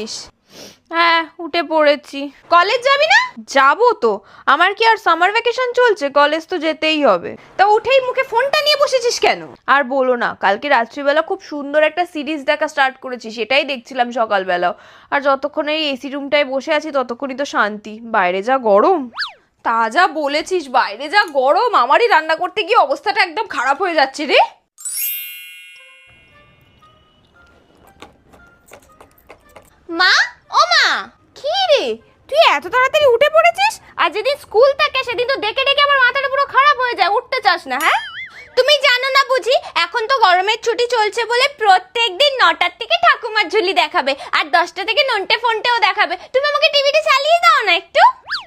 পড়েছিস? হ্যাঁ, উঠে পড়েছি। কলেজ যাবি না? যাবো তো, আমার কি আর সামার ভ্যাকেশন চলছে? কলেজ তো যেতেই হবে। তা উঠেই মুখে ফোনটা নিয়ে বসেছিস কেন? আর বলো না, কালকে রাত্রিবেলা খুব সুন্দর একটা সিরিজ দেখা স্টার্ট করেছি, সেটাই দেখছিলাম সকালবেলাও। আর যতক্ষণ এই এসি রুমটায় বসে আছি ততক্ষণই তো শান্তি, বাইরে যা গরম। তা যা বলেছিস, বাইরে যা গরম, আমারই রান্না করতে গিয়ে অবস্থাটা একদম খারাপ হয়ে যাচ্ছে রে। মা, ও মা, কি রে তুই এত তাড়াতাড়ি উঠে পড়েছিস? আর যেদিন স্কুল থাকে সেদিন তো ডেকে ডেকে আমার মাথাটা পুরো খারাপ হয়ে যায়, উঠতে চাস না? হ্যাঁ, তুমি জানো না বুঝি, এখন তো গরমের ছুটি চলছে বলে প্রত্যেকদিন 9টার থেকে ঠাকুমার ঝুলি দেখাবে আর 10টা থেকে নন্টে ফন্টেও দেখাবে। তুমি আমাকে টিভিটা চালিয়ে দাও না একটু।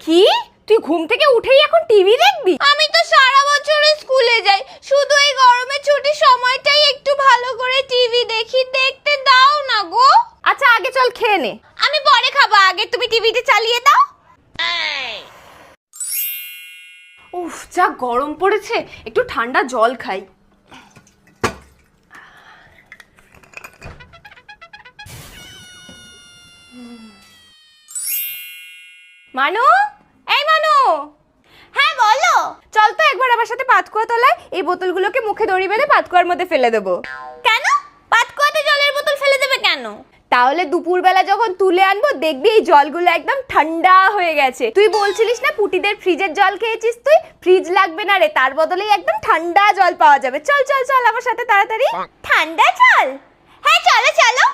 কি, তুই ঘুম থেকে উঠেই এখন টিভি দেখবি? আমি তো সারা বছর স্কুলে যাই, শুধু এই গরমের ছুটির সময়টাই একটু ভালো করে টিভি দেখি, দেখতে দাও না গো। আচ্ছা আগে চল খেয়ে নে। আমি পরে খাবো, আগে তুমি টিভিটা চালিয়ে দাও। উফ, যা গরম পড়েছে, একটু ঠান্ডা জল খাই। মানু, এই মানু। হ্যাঁ বলো। চল তো একবার আমার সাথে পাতকুয়া তলায়, এই বোতলগুলোকে মুখে দড়ি বেঁধে পাতকুয়ার মধ্যে ফেলে দেবো। কেন? পাতকুয়াতে জলের বোতল ফেলে দেবে কেন? তাহলে দুপুরবেলা যখন তুলে আনবো দেখবি এই জলগুলো একদম ঠান্ডা হয়ে গেছে। তুই বলছিলিস না পুটিদের ফ্রিজের জল খেয়েছিস, তুই ফ্রিজ লাগবে না রে, তার বদলে একদম ঠান্ডা জল পাওয়া যাবে। চল চল চল আমার সাথে তাড়াতাড়ি। ঠান্ডা জল? হ্যাঁ চলো চলো।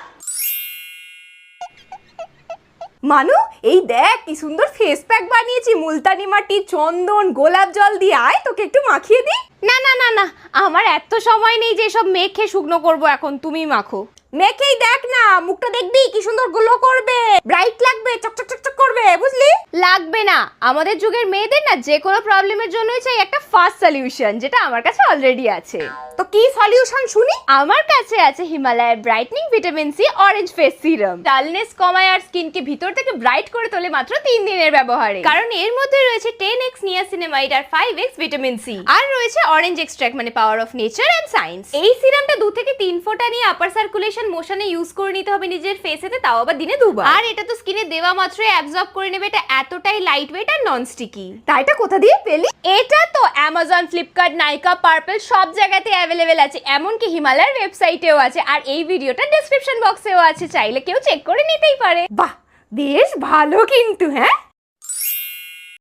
মানু, এই দেখ কি সুন্দর ফেস প্যাক বানিয়েছি, মুলতানি মাটি, চন্দন, গোলাপ জল দিয়ে। আয় তোকে একটু মাখিয়ে দিই। না না না না, আমার এত সময় নেই যে সব মেখে শুকনো করব, এখন তুমি মাখো। মেখেই দেখ না, মুখটা দেখবি কি সুন্দর গ্লো করবে, ব্রাইট লাগবে, চকচক চকচক করবে, বুঝলি? লাগবে না, আমাদের যুগের মেয়েদের না যে কোনো প্রবলেমের জন্যই চাই একটা ফাস্ট সলিউশন, যেটা আমার কাছে অলরেডি আছে। তো কি সলিউশন শুনি? আমার কাছে আছে হিমালয়ের brightening vitamin C orange face serum. Dullness কমায় আর স্কিনকে ভিতর থেকে ব্রাইট করে তোলে মাত্র 3 দিনের ব্যবহারে। কারণ এর মধ্যে রয়েছে 10x নিয়াসিনামাইড আর 5x ভিটামিন সি, আর রয়েছে অরেঞ্জ এক্সট্রাক্ট, মানে power of nature and science. এই সিরামটা 2 থেকে 3 ফোঁটা নিয়ে আপার সার্কুলেশন মোশনে ইউজ করে নিতে হবে নিজের ফেসেতে, তাও আবার দিনে 2 বার। আর এটা তো স্কিনে দেওয়া মাত্রই অ্যাবজর্ব করে নেবে, এটা এতটাই লাইট ওয়েট আর নন স্টিকি। তা এটা কোথা দিয়ে পেলি? এটা তো অ্যামাজন, ফ্লিপকার্ট, নাইকা, পার্পল সব জায়গাতে অ্যাভেলেবেল আছে, এমনকি হিমালয়ের ওয়েবসাইটেও আছে, আর এই ভিডিওটা ডেসক্রিপশন বক্সেও আছে, চাইলে কেউ চেক করে নিতেই পারে। বাহ, বেশ ভালো কিন্তু। হ্যাঁ।